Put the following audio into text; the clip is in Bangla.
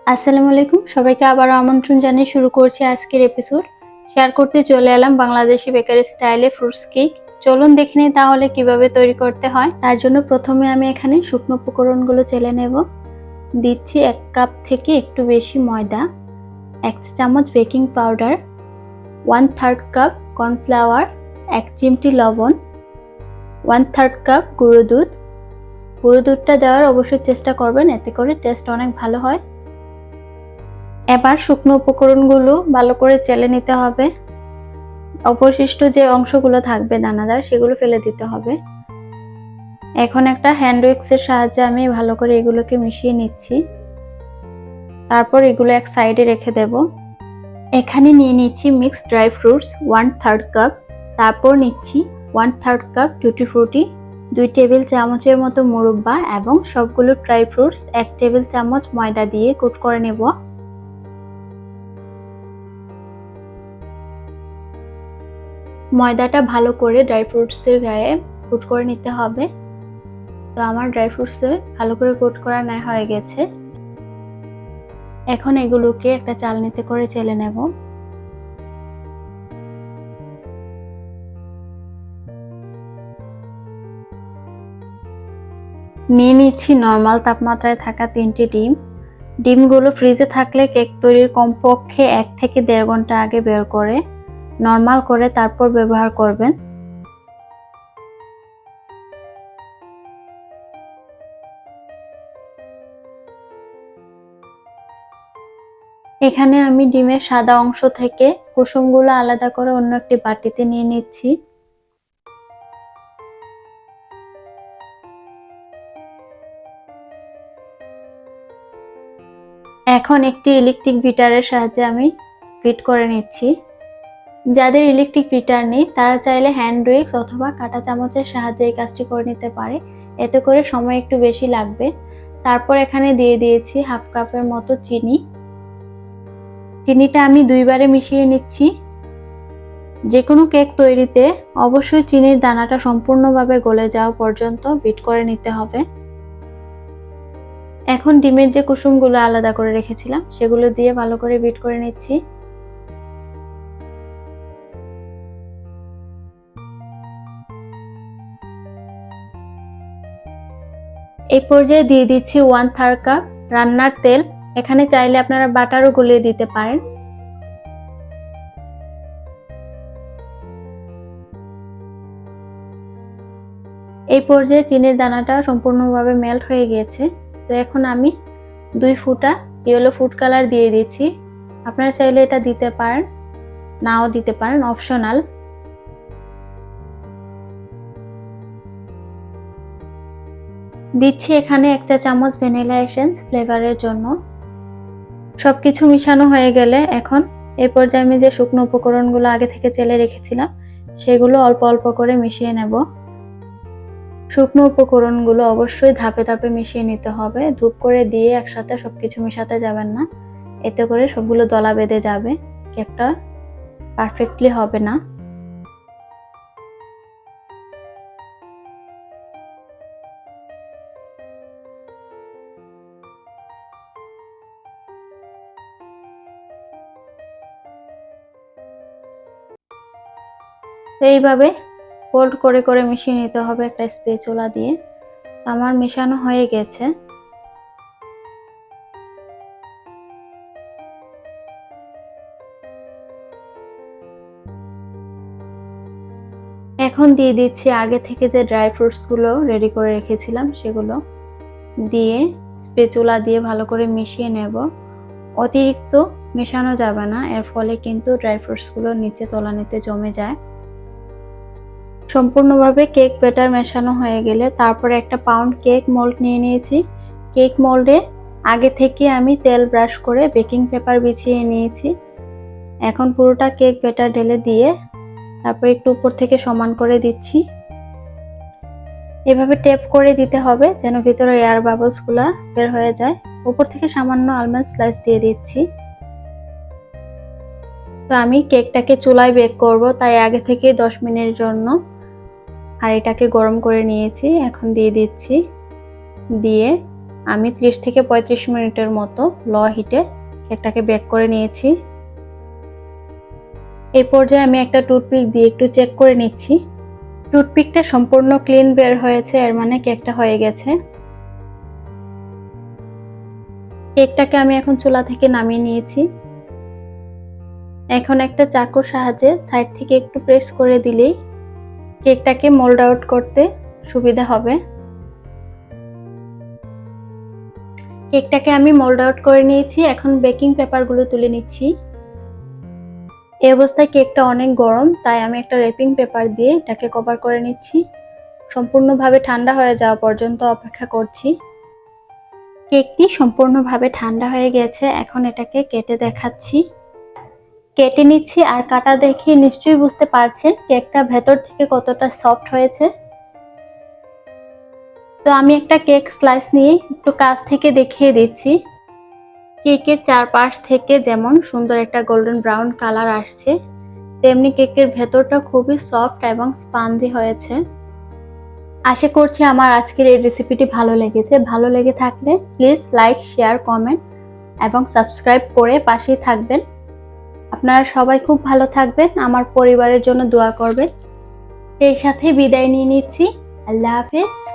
আসসালামু আলাইকুম, সবাইকে আবারও আমন্ত্রণ জানিয়ে শুরু করছি আজকের এপিসোড। শেয়ার করতে চলে এলাম বাংলাদেশি বেকারি স্টাইলে ফ্রুটস কেক। চলুন দেখে নিই তাহলে কিভাবে তৈরি করতে হয়। তার জন্য প্রথমে আমি এখানে শুকনো উপকরণগুলো চেলে নেব। দিচ্ছি 1 কাপ থেকে একটু বেশি ময়দা, 1 চা চামচ বেকিং পাউডার, 1/3 কাপ কর্নফ্লাওয়ার, 1 চিমটি লবণ, 1/3 কাপ গুঁড়ো দুধ। গুঁড়ো দুধটা দেওয়ার অবশ্যই চেষ্টা করবেন, এতে করে টেস্ট অনেক ভালো হয়। এবার শুকনো উপকরণগুলো ভালো করে চেলে নিতে হবে। অবশিষ্ট যে অংশগুলো থাকবে দানাদার, সেগুলো ফেলে দিতে হবে। এখন একটা হ্যান্ড উইক্সের সাহায্যে আমি ভালো করে এগুলোকে মিশিয়ে নিচ্ছি। তারপর এগুলো এক সাইডে রেখে দেব। এখানে নিয়ে নিচ্ছি মিক্সড ড্রাই ফ্রুটস 1/3 কাপ, তারপর নিচ্ছি 1/3 কাপ টুটি ফ্রুটি, 2 টেবিল চামচের মতো মুরব্বা এবং সবগুলো ড্রাই ফ্রুটস 1 টেবিল চামচ ময়দা দিয়ে কোট করে নেব। ময়দাটা ভালো করে ড্রাই ফ্রুটসের গায়ে কোট করে নিতে হবে। তো আমার ড্রাই ফ্রুটসে ভালো করে কোট করা নেওয়া হয়ে গেছে। এখন এগুলোকে একটা চালনিতে করে চেলে নেব। নিয়ে নিচ্ছি নরমাল তাপমাত্রায় থাকা 3টি ডিম। ডিমগুলো ফ্রিজে থাকলে কেক তৈরির কমপক্ষে 1 থেকে 1.5 ঘন্টা আগে বের করে নরমাল করে তারপর ব্যবহার করবেন। এখানে আমি ডিমের সাদা অংশ থেকে কুসুমগুলো আলাদা করে অন্য একটি বাটিতে নিয়ে নিচ্ছি। এখন একটি ইলেকট্রিক বিটারের সাহায্যে আমি বিট করে নিচ্ছি। যাদের ইলেকট্রিক বিটার নেই তারা চাইলে হ্যান্ড উইক্স অথবা কাঁটা চামচের সাহায্যে এই কাজটি করে নিতে পারে, এতে করে সময় একটু বেশি লাগবে। তারপর এখানে দিয়ে দিয়েছি 1/2 কাপের মতো চিনি। চিনিটা আমি 2 বারে মিশিয়ে নিচ্ছি। যে কোনো কেক তৈরিতে অবশ্যই চিনির দানাটা সম্পূর্ণভাবে গলে যাওয়া পর্যন্ত বিট করে নিতে হবে। এখন ডিমের যে কুসুমগুলো আলাদা করে রেখেছিলাম সেগুলো দিয়ে ভালো করে বিট করে নিচ্ছি। এই পর্যায়ে দিয়ে দিচ্ছি 1/3 কাপ রান্নার তেল। এখানে চাইলে আপনারা বাটারও গলিয়ে দিতে পারেন। এই পর্যায়ে চিনির দানাটা সম্পূর্ণভাবে মেল্ট হয়ে গিয়েছে। তো এখন আমি 2 ফোঁটা ইয়েলো ফুড কালার দিয়ে দিচ্ছি। আপনারা চাইলে এটা দিতে পারেন, নাও দিতে পারেন, অপশনাল। দিচ্ছি এখানে 1 চা চামচ ভ্যানিলা এসেন্স ফ্লেভারের জন্য। সবকিছু মিশানো হয়ে গেলে এখন এই পর্যায়ে আমি যে শুকনো উপকরণগুলো আগে থেকে চেলে রেখেছিলাম সেগুলো অল্প অল্প করে মিশিয়ে নেব। শুকনো উপকরণগুলো অবশ্যই ধাপে ধাপে মিশিয়ে নিতে হবে। ধূপ করে দিয়ে একসাথে সবকিছু মেশাতে যাবেন না, এতে করে সবগুলো দলা বেঁধে যাবে, কেকটা পারফেক্টলি হবে না। তো এইভাবে ফোল্ড করে করে মিশিয়ে নিতে হবে একটা স্প্যাচুলা দিয়ে। আমার মেশানো হয়ে গেছে। এখন দিয়ে দিচ্ছি আগে থেকে যে ড্রাই ফ্রুটস গুলো রেডি করে রেখেছিলাম সেগুলো দিয়ে স্প্যাচুলা দিয়ে ভালো করে মিশিয়ে নেব। অতিরিক্ত মেশানো যাবে না, এর ফলে কিন্তু ড্রাই ফ্রুটস গুলো নিচে তলানিতে জমে যায়। সম্পূর্ণভাবে কেক ব্যাটার মেশানো হয়ে গেলে তারপরে একটা পাউন্ড কেক মোল্ড নিয়ে নিয়েছি। কেক মোল্ডে আগে থেকে আমি তেল ব্রাশ করে বেকিং পেপার বিছিয়ে নিয়েছি। এখন পুরোটা কেক ব্যাটার ঢেলে দিয়ে তারপর একটু উপর থেকে সমান করে দিচ্ছি। এভাবে ট্যাপ করে দিতে হবে যেন ভিতরে এয়ার বাবলস গুলা বের হয়ে যায়। উপর থেকে সামান্য আলমন্ড স্লাইস দিয়ে দিচ্ছি। তো আমি কেকটাকে চুলায় বেক করব, তাই আগে থেকে 10 মিনিটের জন্য হাঁড়িটাকে গরম করে নিয়েছি। এখন দিয়ে দিচ্ছি, দিয়ে আমি 30 থেকে 35 মিনিটের মতো লো হিটে কেকটাকে বেক করে নিয়েছি। এই পর্যায়ে আমি একটা টুথপিক দিয়ে একটু চেক করে নিচ্ছি। টুথপিকটা সম্পূর্ণ ক্লিন বের হয়েছে, এর মানে কেকটা হয়ে গেছে। কেকটাকে আমি এখন চুলা থেকে নামিয়ে নিয়েছি। এখন একটা চাকুর সাহায্যে সাইড থেকে একটু প্রেস করে দিলেই কেকটাকে মোল্ড আউট করতে সুবিধা হবে। কেকটাকে আমি মোল্ড আউট করে নিয়েছি। এখন বেকিং পেপারগুলো তুলে নিচ্ছি। এই অবস্থায় কেকটা অনেক গরম, তাই আমি একটা র্যাপিং পেপার দিয়ে এটাকে কভার করে নিচ্ছি। সম্পূর্ণভাবে ঠান্ডা হয়ে যাওয়া পর্যন্ত অপেক্ষা করছি। কেকটি সম্পূর্ণভাবে ঠান্ডা হয়ে গেছে। এখন এটাকে কেটে দেখাচ্ছি। কেটে নিচ্ছি, আর কাটা দেখে নিশ্চয়ই বুঝতে পারছেন কেকটা ভেতর থেকে কতটা সফট হয়েছে। তো আমি একটা কেক স্লাইস নিয়ে একটু কাছ থেকে দেখিয়ে দিচ্ছি। কেকের চারপাশ থেকে যেমন সুন্দর একটা গোল্ডেন ব্রাউন কালার আসছে, তেমনি কেকের ভেতরটা খুবই সফট এবং স্পঞ্জি হয়েছে। আশা করছি আমার আজকের এই রেসিপিটি ভালো লেগেছে। ভালো লেগে থাকলে প্লিজ লাইক, শেয়ার, কমেন্ট এবং সাবস্ক্রাইব করে পাশেই থাকবেন। আপনারা সবাই খুব ভালো থাকবেন, আমার পরিবারের জন্য দোয়া করবেন। সেই সাথে বিদায় নিয়ে নিচ্ছি। আল্লাহ হাফেজ।